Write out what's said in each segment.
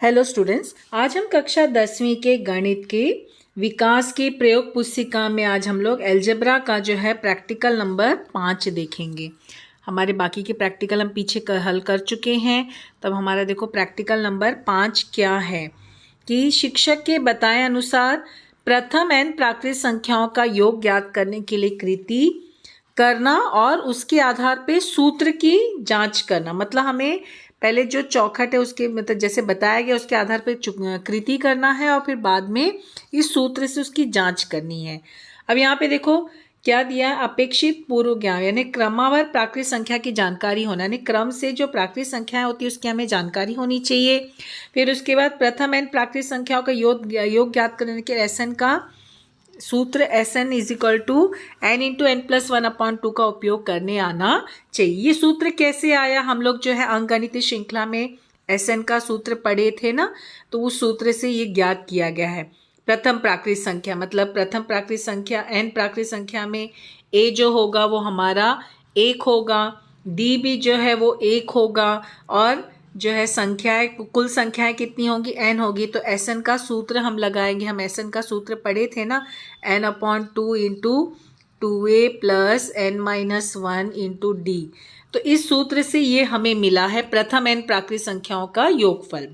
Hello students, आज हम कक्षा 10वीं के गणित के विकास की प्रयोग पुस्तिका में आज हम लोग अलजेब्रा का जो है प्रैक्टिकल नंबर 5 देखेंगे। हमारे बाकी के प्रैक्टिकल हम पीछे हल कर चुके हैं। तब हमारा देखो प्रैक्टिकल नंबर 5 क्या है कि शिक्षक के बताए अनुसार प्रथम n प्राकृत संख्याओं का योग ज्ञात करने के लिए कृति करना और उसके आधार पे सूत्र की जांच करना। मतलब हमें पहले जो चौखट है उसके मतलब जैसे बताया गया उसके आधार पर कृति करना है और फिर बाद में इस सूत्र से उसकी जांच करनी है। अब यहाँ पे देखो क्या दिया है, अपेक्षित पूर्व ज्ञान यानी क्रमवार प्राकृत संख्या की जानकारी होना, यानी क्रम से जो प्राकृत संख्याएं होती है उसकी हमें जानकारी होनी चाहिए। फिर उसके बाद प्रथम n प्राकृत संख्याओं का योग ज्ञात करने के एसएन का सूत्र Sn is equal to n into N plus 1/2 का उपयोग करने आना चाहिए। ये सूत्र कैसे आया, हम लोग जो है अंकगणित श्रृंखला में Sn का सूत्र पढ़े थे ना, तो उस सूत्र से ये ज्ञात किया गया है। प्रथम प्राकृत संख्या मतलब प्रथम प्राकृत संख्या n प्राकृत संख्या में a जो होगा वो हमारा 1 होगा, d भी जो है वो 1 होगा और जो है संख्याएं कुल संख्याएं कितनी होंगी, n होगी। तो Sn का सूत्र हम लगाएंगे, हम Sn का सूत्र पढ़े थे ना, n/2 into 2a plus n-1 into d। तो इस सूत्र से ये हमें मिला है प्रथम n प्राकृत संख्याओं का योगफल।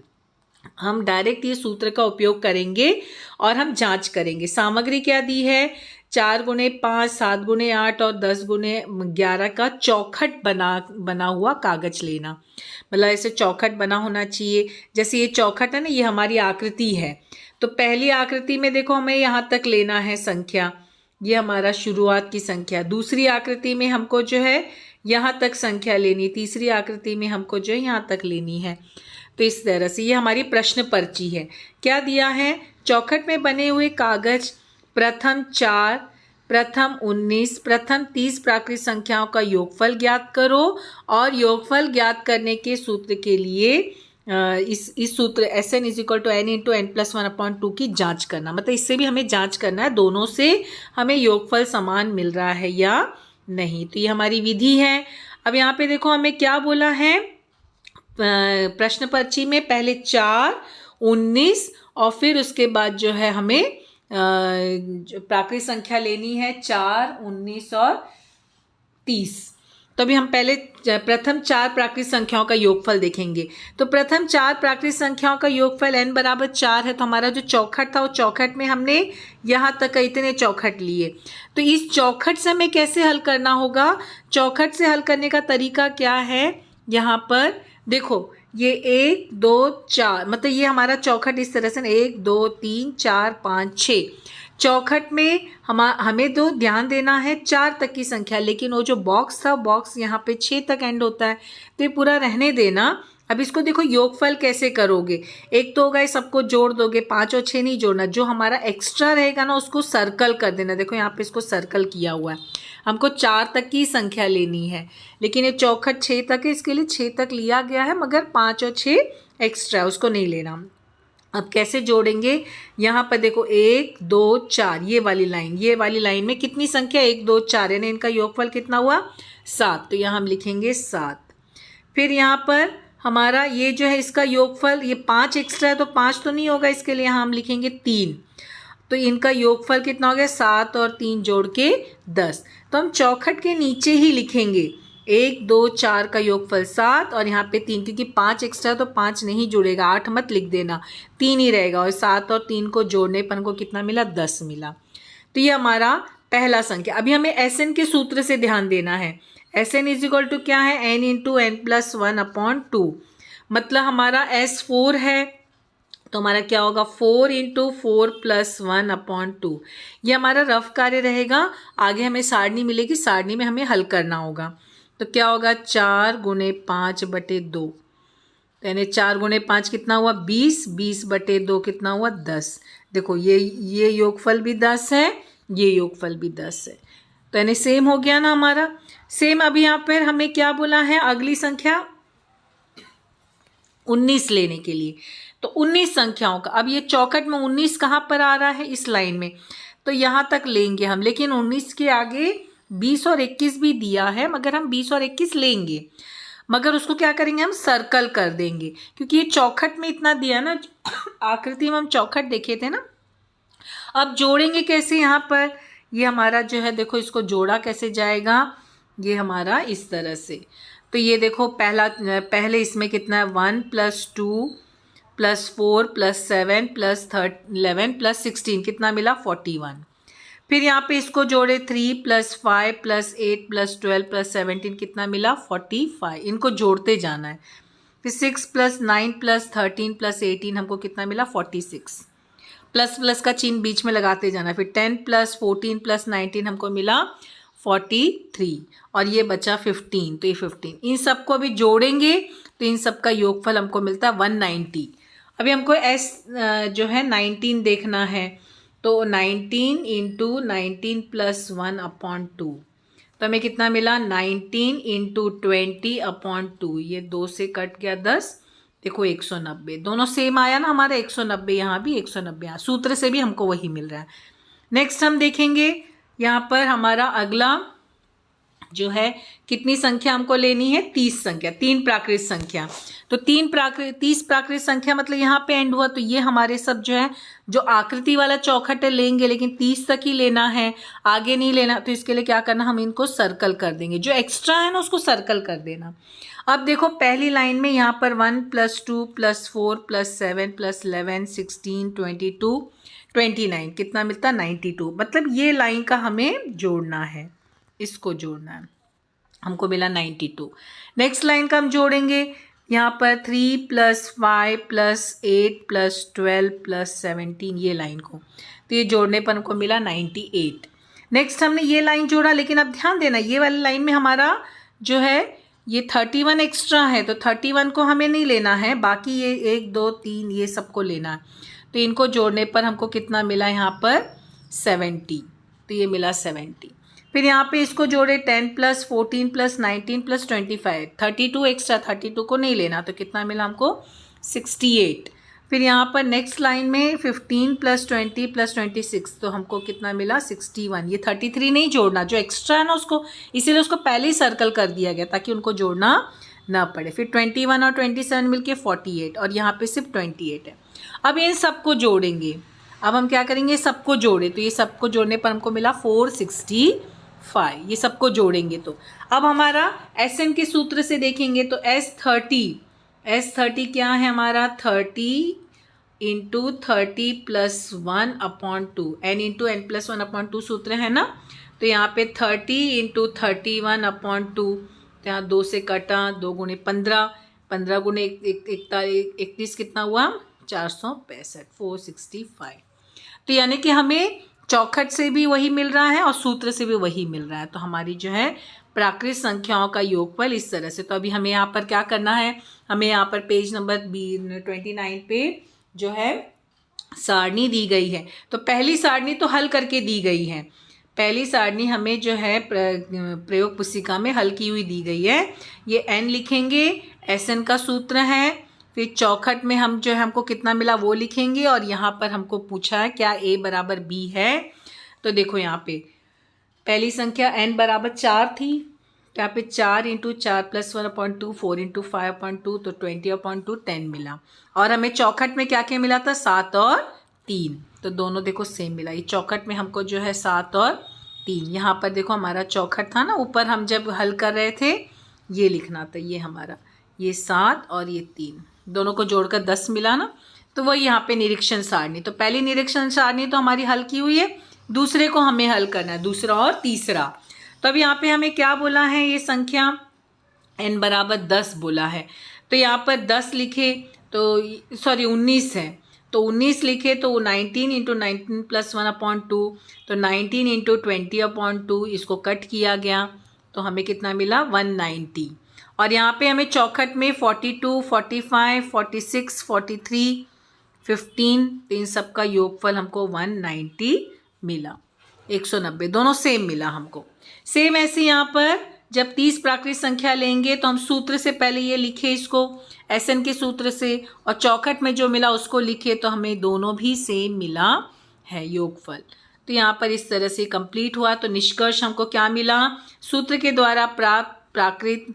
हम डायरेक्ट ये सूत्र का उपयोग करेंगे और हम जांच करेंगे। सामग्री क्या दी है, 4 गुणे 5, 7 गुणे 8 और 10 गुणे 11 का चौखट बना हुआ कागज लेना। मतलब ऐसे चौखट बना होना चाहिए। जैसे ये चौखट है ना, ये हमारी आकृति है। तो पहली आकृति में देखो हमें यहाँ तक लेना है संख्या, ये हमारा शुरुआत की संख्या। दूसरी आकृति में हमको जो है यहाँ तक संख्या लेनी, तीसरी आकृति में हमको जो है यहाँ तक लेनी है। तो इस तरह से ये हमारी प्रश्न पर्ची है। क्या दिया है, चौखट में बने हुए कागज प्रथम 4, प्रथम 19, प्रथम 30 प्राकृत संख्याओं का योगफल ज्ञात करो और योगफल ज्ञात करने के सूत्र के लिए इस सूत्र Sn is equal to n into N plus 1/2 की जांच करना। मतलब इससे भी हमें जांच करना है दोनों से हमें योगफल समान मिल रहा है या नहीं। तो ये हमारी विधि है। अब यहाँ पे देखो हमें क्या बोला है, प्रश्न पर्ची में पहले 4, 19 और फिर उसके बाद जो है हमें प्राकृत संख्या लेनी है 4, 19 और 30। तो अभी हम पहले प्रथम 4 प्राकृत संख्याओं का योगफल देखेंगे। तो प्रथम 4 प्राकृत संख्याओं का योगफल n बराबर 4 है। तो हमारा जो चौखट था वो चौखट में हमने यहाँ तक इतने चौखट लिए। तो इस चौखट से हमें कैसे हल करना होगा, चौखट से हल करने का तरीका क्या है, यहाँ पर देखो ये 1, 2, 4 मतलब ये हमारा चौखट इस तरह से 1, 2, 3, 4, 5, 6। चौखट में हमें तो ध्यान देना है 4 तक की संख्या, लेकिन वो जो बॉक्स था बॉक्स यहाँ पे 6 तक एंड होता है, तो ये पूरा रहने देना। अब इसको देखो योगफल कैसे करोगे, एक तो होगा ये सबको जोड़ दोगे, 5 और 6 नहीं जोड़ना, जो हमारा एक्स्ट्रा रहेगा ना उसको सर्कल कर देना। देखो यहाँ पे इसको सर्कल किया हुआ है, हमको 4 तक की संख्या लेनी है, लेकिन ये चौखट 6 तक है, इसके लिए 6 तक लिया गया है, मगर 5 और 6 एक्स्ट्रा उसको नहीं लेना। अब कैसे जोड़ेंगे, यहाँ पर देखो 1, 2, 4 ये वाली लाइन में कितनी संख्या, 1, 2, 4 यानी इनका योगफल कितना हुआ 7। तो यहाँ हम लिखेंगे 7। फिर यहाँ पर हमारा ये जो है इसका योगफल, ये 5 एक्स्ट्रा है तो 5 तो नहीं होगा, इसके लिए यहाँ हम लिखेंगे 3। तो इनका योगफल कितना हो गया, 7 और 3 जोड़ के 10। तो हम चौखट के नीचे ही लिखेंगे 1, 2, 4 का योगफल 7 और यहाँ पे 3, क्योंकि 5 एक्स्ट्रा तो 5 नहीं जुड़ेगा, 8 मत लिख देना, 3 ही रहेगा। और 7 और 3 को जोड़ने पर हमको कितना मिला, 10 मिला। तो ये हमारा पहला संख्या। अभी हमें Sn के सूत्र से ध्यान देना है। Sn इज इक्वल टू क्या है, n इंटू एन प्लस 1/2। मतलब हमारा S4 है तो हमारा क्या होगा 4 इंटू 4 प्लस 1/2। ये हमारा रफ कार्य रहेगा, आगे हमें सारणी मिलेगी, सारणी में हमें हल करना होगा। तो क्या होगा 4 गुणे 5/2, यानी 4 गुणे 5 कितना हुआ 20, 20/2 कितना हुआ 10। देखो ये योगफल भी 10 है, ये योगफल भी 10 है, तो यानी सेम हो गया ना हमारा। सेम अभी यहाँ पर हमें क्या बोला है, अगली संख्या 19 लेने के लिए। तो 19 संख्याओं का, अब ये चौखट में 19 कहाँ पर आ रहा है, इस लाइन में, तो यहाँ तक लेंगे हम, लेकिन 19 के आगे 20 और 21 भी दिया है, मगर हम 20 और 21 लेंगे। मगर उसको क्या करेंगे, हम सर्कल कर देंगे, क्योंकि ये चौखट में इतना दिया ना, आकृति में हम चौखट देखे थे ना। अब जोड़ेंगे कैसे यहाँ पर, ये हमारा जो है देखो, इसको जोड़ा कैसे जाएगा, ये हमारा इस तरह से। तो ये देखो पहले इसमें कितना है, 1 + 2 + 4 + 7 + 11 + 16 कितना मिला, 41। फिर यहाँ पे इसको जोड़े 3 + 5 + 8 + 12 + 17 कितना मिला, 45। इनको जोड़ते जाना है। फिर 6 + 9 + 13 + 18 हमको कितना मिला, 46। प्लस प्लस का चिन्ह बीच में लगाते जाना। फिर 10 + 14 + 19 हमको मिला 43, और ये बचा 15, तो ये 15। इन सबको अभी जोड़ेंगे तो इन सब का योगफल हमको मिलता है 190। अभी हमको एस जो है 19 देखना है, तो 19 × 19 + 1/2, तो हमें कितना मिला, 19 × 20/2। ये 2 से कट गया 10, देखो 190। दोनों सेम आया ना हमारा, 190 यहाँ भी, 190 यहाँ, सूत्र से भी हमको वही मिल रहा है। नेक्स्ट हम देखेंगे यहाँ पर हमारा अगला जो है, कितनी संख्या हमको लेनी है, 30 संख्या, 3 प्राकृत संख्या। तो 30 प्राकृत संख्या मतलब यहाँ पे एंड हुआ, तो ये हमारे सब जो है, जो आकृति वाला चौखट लेंगे, लेकिन 30 तक ही लेना है, आगे नहीं लेना। तो इसके लिए क्या करना, हम इनको सर्कल कर देंगे, जो एक्स्ट्रा है ना उसको सर्कल कर देना। अब देखो पहली लाइन में यहाँ पर 1 + 2 + 4 + 7 + 11 16 22 29 कितना मिलता, 92। मतलब ये लाइन का हमें जोड़ना है, इसको जोड़ना है, हमको मिला 92। नेक्स्ट लाइन का हम जोड़ेंगे यहाँ पर 3 + 5 + 8 + 12 + 17, ये लाइन को, तो ये जोड़ने पर हमको मिला 98। नेक्स्ट हमने ये लाइन जोड़ा, लेकिन अब ध्यान देना, ये वाली लाइन में हमारा जो है ये 31 एक्स्ट्रा है, तो 31 को हमें नहीं लेना है, बाकी ये 1 2 3 ये सबको लेना है। तो इनको जोड़ने पर हमको कितना मिला यहाँ पर, 70, तो ये मिला 70। फिर यहाँ पे इसको जोड़े 10 + 14 + 19 + 25, 32 एक्स्ट्रा, 32 को नहीं लेना, तो कितना मिला हमको, 68। फिर यहाँ पर नेक्स्ट लाइन में 15 + 20 + 26, तो हमको कितना मिला, 61। ये 33 नहीं जोड़ना, जो एक्स्ट्रा है ना उसको, इसीलिए उसको पहले ही सर्कल कर दिया गया ताकि उनको जोड़ना ना पड़े। फिर 21 और 27 मिलके 48, और यहाँ पे सिर्फ 28 है। अब इन सबको जोड़ेंगे, अब हम क्या करेंगे, सबको जोड़े, तो ये सबको जोड़ने पर हमको मिला 465। ये सबको जोड़ेंगे तो अब हमारा SN के सूत्र से देखेंगे तो S30 क्या है हमारा, 30 × 30 + 1/2, n × n + 1/2 सूत्र है ना। तो यहाँ पे 30 × 31/2, तो यहाँ 2 से कटा, 2 × 15, 15 × 31 कितना हुआ, 465, 465। तो यानी कि हमें चौखट से भी वही मिल रहा है और सूत्र से भी वही मिल रहा है। तो हमारी जो है प्राकृत संख्याओं का योगफल इस तरह से। तो अभी हमें यहाँ पर क्या करना है, हमें यहाँ पर पेज नंबर 29 पे जो है सारणी दी गई है। तो पहली सारणी तो हल करके दी गई है, पहली सारणी हमें जो है प्रयोग पुस्तिका में हल की हुई दी गई है। ये n लिखेंगे, SN का सूत्र है। फिर चौखट में हम जो है हमको कितना मिला वो लिखेंगे, और यहाँ पर हमको पूछा है क्या A = B है। तो देखो यहाँ पे पहली संख्या n = 4 थी, तो यहाँ पे 4 × 4 + 1/2, 4 × 5/2, तो 20/2 10 मिला। और हमें चौखट में क्या क्या मिला था, 7 और 3, तो दोनों देखो सेम मिला। ये चौखट में हमको जो है 7 और 3, यहाँ पर देखो हमारा चौखट था ना ऊपर, हम जब हल कर रहे थे ये लिखना था, ये हमारा ये 7 और ये 3, दोनों को जोड़कर 10 मिला ना। तो वही यहाँ पे निरीक्षण सारणी, तो पहली निरीक्षण सारणी तो हमारी हल की हुई है, दूसरे को हमें हल करना है, दूसरा और तीसरा। तो अब यहाँ पे हमें क्या बोला है, ये संख्या n = 10 बोला है। तो यहाँ पर 10 लिखे तो 19 है, तो 19 लिखे तो 19 × 19 + 1/2, तो 19 × 20/2, इसको कट किया गया तो हमें कितना मिला, 190। और यहाँ पे हमें चौखट में 42, 45, 46, 43, 15, तो इन सब का योगफल हमको 190 मिला, 190, दोनों सेम मिला हमको। सेम ऐसे यहाँ पर जब 30 प्राकृत संख्या लेंगे तो हम सूत्र से पहले ये लिखे इसको, SN के सूत्र से, और चौखट में जो मिला उसको लिखे, तो हमें दोनों भी सेम मिला है योगफल। तो यहाँ पर इस तरह से कंप्लीट हुआ। तो निष्कर्ष हमको क्या मिला, सूत्र के द्वारा प्राप्त प्राकृत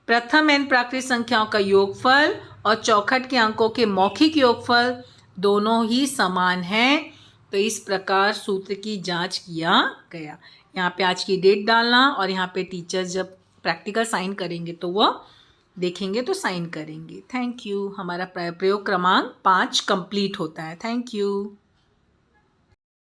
प्रथम एन प्राकृत संख्याओं का योगफल और चौखट के अंकों के मौखिक योगफल दोनों ही समान हैं। तो इस प्रकार सूत्र की जांच किया गया। यहाँ पे आज की डेट डालना और यहाँ पे टीचर जब प्रैक्टिकल साइन करेंगे तो वो देखेंगे तो साइन करेंगे। Thank you. हमारा प्रयोग क्रमांक 5 कंप्लीट होता है। Thank you.